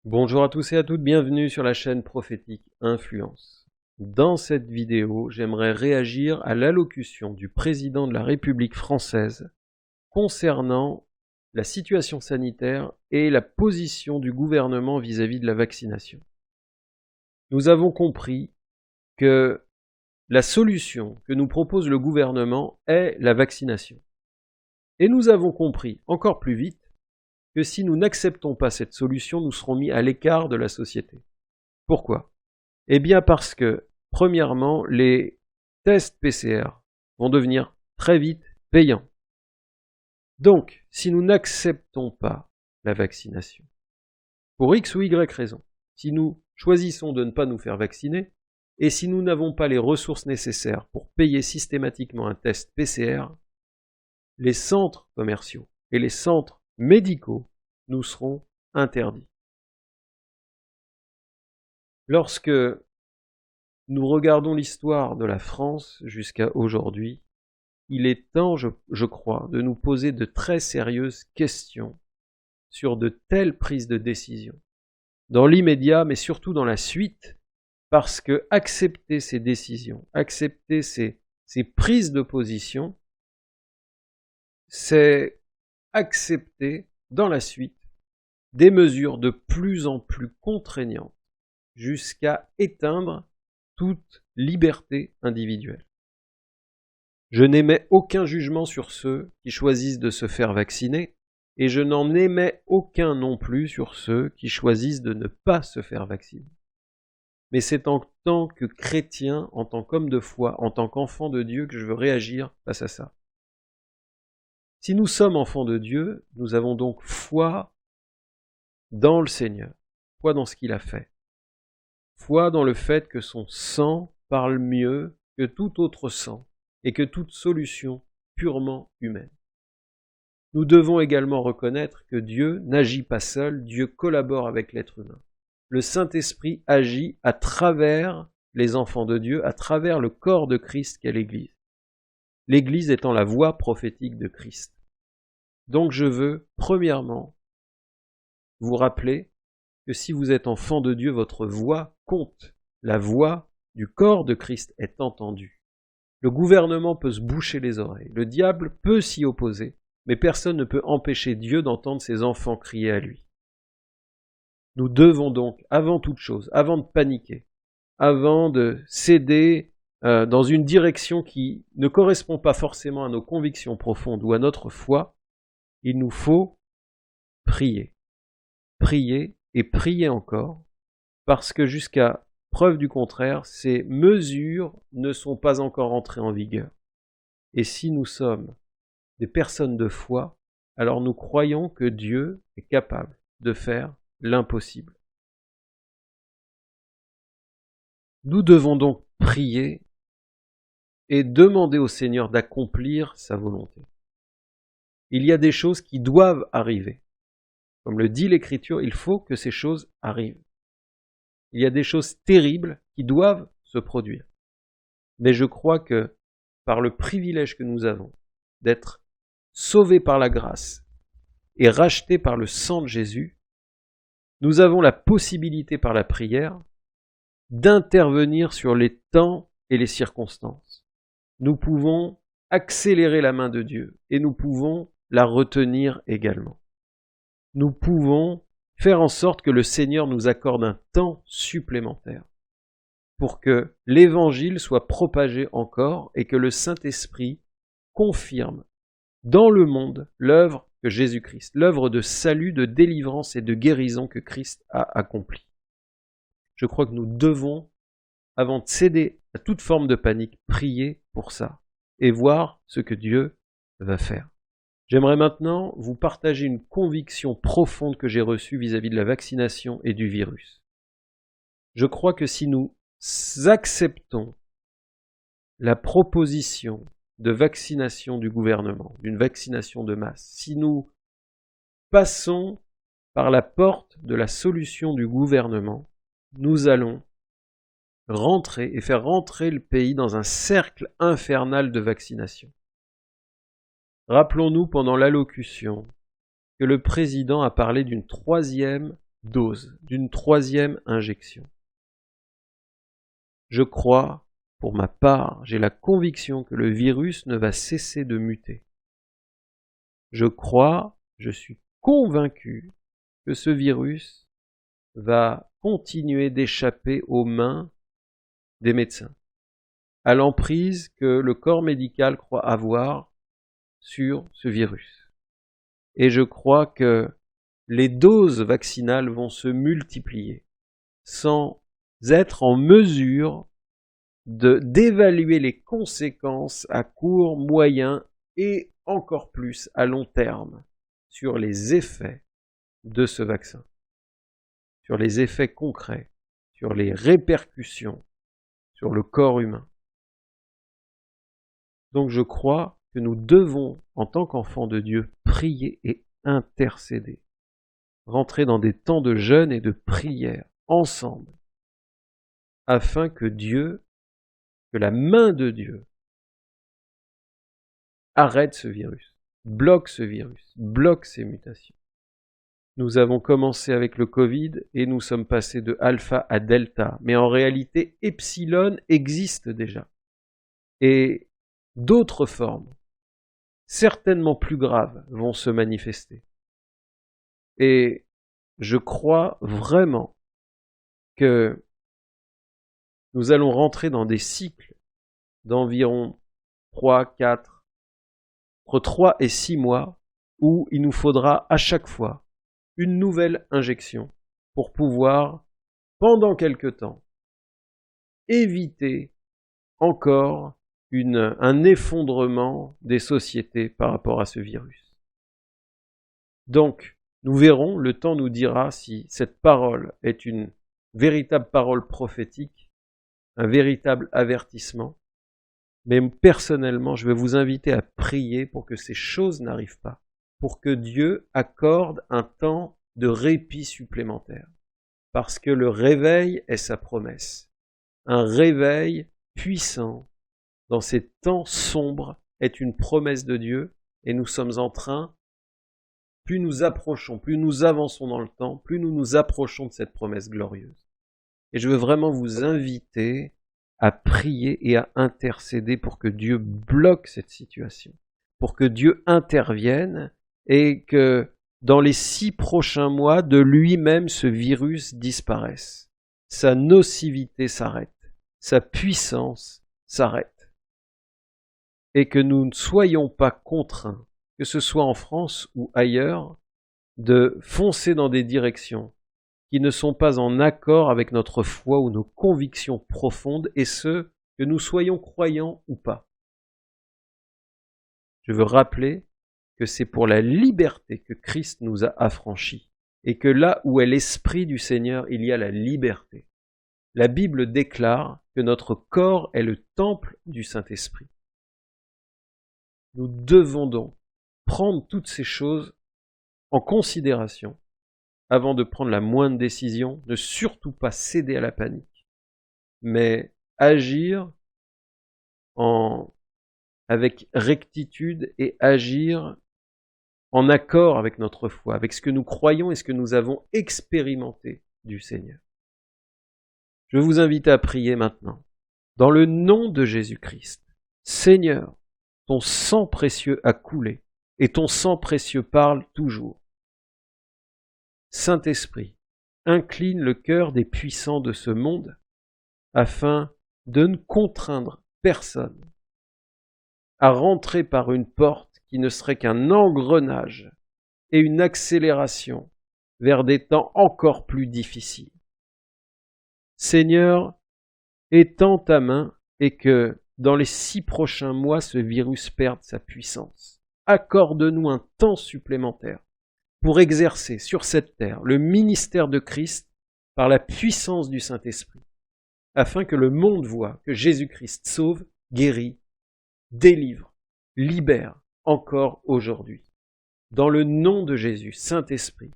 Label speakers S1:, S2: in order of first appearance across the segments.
S1: Bonjour à tous et à toutes, bienvenue sur la chaîne Prophétique Influence. Dans cette vidéo, j'aimerais réagir à l'allocution du président de la République française concernant la situation sanitaire et la position du gouvernement vis-à-vis de la vaccination. Nous avons compris que la solution que nous propose le gouvernement est la vaccination. Et nous avons compris encore plus vite que si nous n'acceptons pas cette solution, nous serons mis à l'écart de la société. Pourquoi? Eh bien parce que, premièrement, les tests PCR vont devenir très vite payants. Donc, si nous n'acceptons pas la vaccination, pour X ou Y raison, si nous choisissons de ne pas nous faire vacciner, et si nous n'avons pas les ressources nécessaires pour payer systématiquement un test PCR, les centres commerciaux et les centres médicaux nous seront interdits. Lorsque nous regardons l'histoire de la France jusqu'à aujourd'hui, il est temps, je crois, de nous poser de très sérieuses questions sur de telles prises de décision, dans l'immédiat, mais surtout dans la suite, parce que accepter ces décisions, accepter ces prises de position, c'est accepter dans la suite des mesures de plus en plus contraignantes jusqu'à éteindre toute liberté individuelle. Je n'émets aucun jugement sur ceux qui choisissent de se faire vacciner et je n'en émets aucun non plus sur ceux qui choisissent de ne pas se faire vacciner. Mais c'est en tant que chrétien, en tant qu'homme de foi, en tant qu'enfant de Dieu que je veux réagir face à ça. Si nous sommes enfants de Dieu, nous avons donc foi dans le Seigneur, foi dans ce qu'il a fait, foi dans le fait que son sang parle mieux que tout autre sang et que toute solution purement humaine. Nous devons également reconnaître que Dieu n'agit pas seul, Dieu collabore avec l'être humain. Le Saint-Esprit agit à travers les enfants de Dieu, à travers le corps de Christ qu'est l'Église. L'Église étant la voix prophétique de Christ. Donc je veux, premièrement, vous rappeler que si vous êtes enfant de Dieu, votre voix compte. La voix du corps de Christ est entendue. Le gouvernement peut se boucher les oreilles, le diable peut s'y opposer, mais personne ne peut empêcher Dieu d'entendre ses enfants crier à lui. Nous devons donc, avant toute chose, avant de paniquer, avant de céder dans une direction qui ne correspond pas forcément à nos convictions profondes ou à notre foi, il nous faut prier. Prier et prier encore, parce que jusqu'à preuve du contraire, ces mesures ne sont pas encore entrées en vigueur. Et si nous sommes des personnes de foi, alors nous croyons que Dieu est capable de faire l'impossible. Nous devons donc prier et demander au Seigneur d'accomplir sa volonté. Il y a des choses qui doivent arriver. Comme le dit l'Écriture, il faut que ces choses arrivent. Il y a des choses terribles qui doivent se produire. Mais je crois que par le privilège que nous avons d'être sauvés par la grâce et rachetés par le sang de Jésus, nous avons la possibilité par la prière d'intervenir sur les temps et les circonstances. Nous pouvons accélérer la main de Dieu et nous pouvons la retenir également. Nous pouvons faire en sorte que le Seigneur nous accorde un temps supplémentaire pour que l'Évangile soit propagé encore et que le Saint-Esprit confirme dans le monde l'œuvre que Jésus-Christ, l'œuvre de salut, de délivrance et de guérison que Christ a accomplie. Je crois que nous devons, avant de céder à toute forme de panique, prier pour ça et voir ce que Dieu va faire. J'aimerais maintenant vous partager une conviction profonde que j'ai reçue vis-à-vis de la vaccination et du virus. Je crois que si nous acceptons la proposition de vaccination du gouvernement, d'une vaccination de masse, si nous passons par la porte de la solution du gouvernement, nous allons rentrer et faire rentrer le pays dans un cercle infernal de vaccination. Rappelons-nous pendant l'allocution que le président a parlé d'une troisième dose, d'une troisième injection. Je crois, pour ma part, j'ai la conviction que le virus ne va cesser de muter. Je crois, je suis convaincu que ce virus va continuer d'échapper aux mains des médecins, à l'emprise que le corps médical croit avoir sur ce virus. Et je crois que les doses vaccinales vont se multiplier sans être en mesure d'évaluer les conséquences à court, moyen et encore plus à long terme sur les effets de ce vaccin, sur les effets concrets, sur les répercussions sur le corps humain. Donc je crois que nous devons, en tant qu'enfants de Dieu, prier et intercéder, rentrer dans des temps de jeûne et de prière ensemble, afin que la main de Dieu arrête ce virus, bloque ce virus, bloque ces mutations. Nous avons commencé avec le Covid et nous sommes passés de alpha à delta, mais en réalité, epsilon existe déjà. Et d'autres formes, certainement plus graves, vont se manifester. Et je crois vraiment que nous allons rentrer dans des cycles d'environ entre 3 et 6 mois, où il nous faudra à chaque fois une nouvelle injection pour pouvoir, pendant quelque temps, éviter encore un effondrement des sociétés par rapport à ce virus. Donc, nous verrons, le temps nous dira si cette parole est une véritable parole prophétique, un véritable avertissement. Mais personnellement, je vais vous inviter à prier pour que ces choses n'arrivent pas, pour que Dieu accorde un temps de répit supplémentaire. Parce que le réveil est sa promesse. Un réveil puissant dans ces temps sombres est une promesse de Dieu et nous sommes en train, plus nous approchons, plus nous avançons dans le temps, plus nous nous approchons de cette promesse glorieuse. Et je veux vraiment vous inviter à prier et à intercéder pour que Dieu bloque cette situation, pour que Dieu intervienne et que dans les 6 prochains mois, de lui-même, ce virus disparaisse. Sa nocivité s'arrête, sa puissance s'arrête. Et que nous ne soyons pas contraints, que ce soit en France ou ailleurs, de foncer dans des directions qui ne sont pas en accord avec notre foi ou nos convictions profondes, et ce, que nous soyons croyants ou pas. Je veux rappeler que c'est pour la liberté que Christ nous a affranchis, et que là où est l'Esprit du Seigneur, il y a la liberté. La Bible déclare que notre corps est le temple du Saint-Esprit. Nous devons donc prendre toutes ces choses en considération avant de prendre la moindre décision, ne surtout pas céder à la panique, mais agir avec rectitude et agir en accord avec notre foi, avec ce que nous croyons et ce que nous avons expérimenté du Seigneur. Je vous invite à prier maintenant, dans le nom de Jésus-Christ. Seigneur, ton sang précieux a coulé, et ton sang précieux parle toujours. Saint-Esprit, incline le cœur des puissants de ce monde, afin de ne contraindre personne à rentrer par une porte qui ne serait qu'un engrenage et une accélération vers des temps encore plus difficiles. Seigneur, étends ta main et que dans les 6 prochains mois, ce virus perde sa puissance. Accorde-nous un temps supplémentaire pour exercer sur cette terre le ministère de Christ par la puissance du Saint-Esprit, afin que le monde voie que Jésus-Christ sauve, guérit, délivre, libère encore aujourd'hui. Dans le nom de Jésus, Saint-Esprit,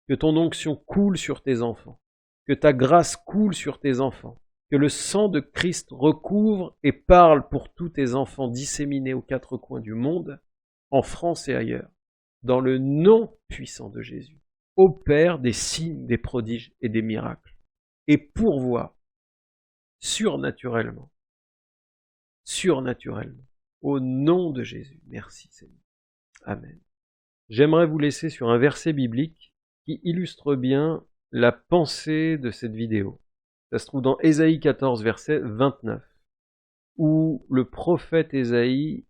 S1: que ton onction coule sur tes enfants, que ta grâce coule sur tes enfants, que le sang de Christ recouvre et parle pour tous tes enfants disséminés aux 4 coins du monde, en France et ailleurs, dans le nom puissant de Jésus. opère des signes, des prodiges et des miracles, et pourvoit surnaturellement, au nom de Jésus. Merci Seigneur. Amen. J'aimerais vous laisser sur un verset biblique qui illustre bien la pensée de cette vidéo. Ça se trouve dans Ésaïe 14, verset 29, où le prophète Ésaïe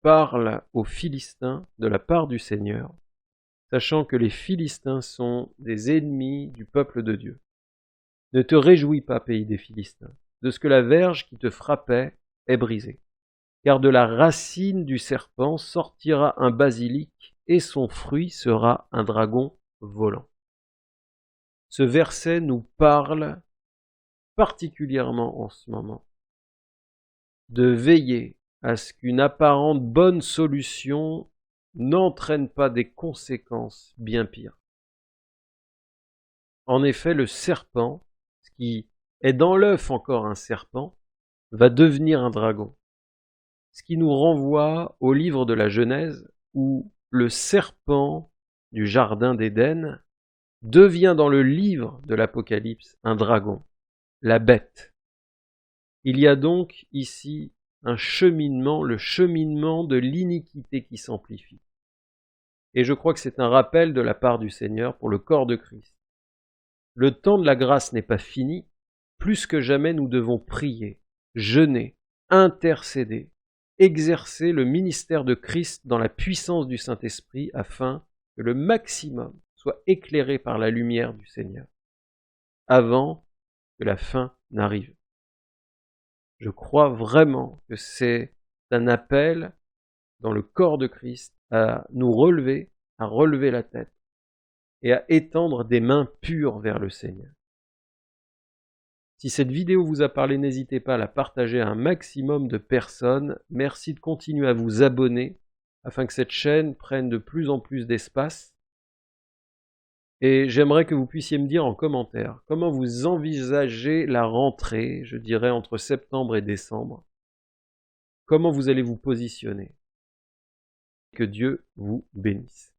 S1: parle aux Philistins de la part du Seigneur, sachant que les Philistins sont des ennemis du peuple de Dieu. Ne te réjouis pas, pays des Philistins, de ce que la verge qui te frappait est brisée, car de la racine du serpent sortira un basilic, et son fruit sera un dragon volant. Ce verset nous parle particulièrement en ce moment de veiller à ce qu'une apparente bonne solution n'entraîne pas des conséquences bien pires. En effet, le serpent, ce qui est dans l'œuf encore un serpent, va devenir un dragon. Ce qui nous renvoie au livre de la Genèse, où le serpent du jardin d'Éden devient dans le livre de l'Apocalypse un dragon, la bête. Il y a donc ici un cheminement, le cheminement de l'iniquité qui s'amplifie. Et je crois que c'est un rappel de la part du Seigneur pour le corps de Christ. Le temps de la grâce n'est pas fini, plus que jamais nous devons prier, jeûner, intercéder, exercer le ministère de Christ dans la puissance du Saint-Esprit afin que le maximum soit éclairé par la lumière du Seigneur, avant que la fin n'arrive. Je crois vraiment que c'est un appel dans le corps de Christ à nous relever, à relever la tête et à étendre des mains pures vers le Seigneur. Si cette vidéo vous a parlé, n'hésitez pas à la partager à un maximum de personnes. Merci de continuer à vous abonner afin que cette chaîne prenne de plus en plus d'espace. Et j'aimerais que vous puissiez me dire en commentaire comment vous envisagez la rentrée, je dirais entre septembre et décembre. Comment vous allez vous positionner. Que Dieu vous bénisse.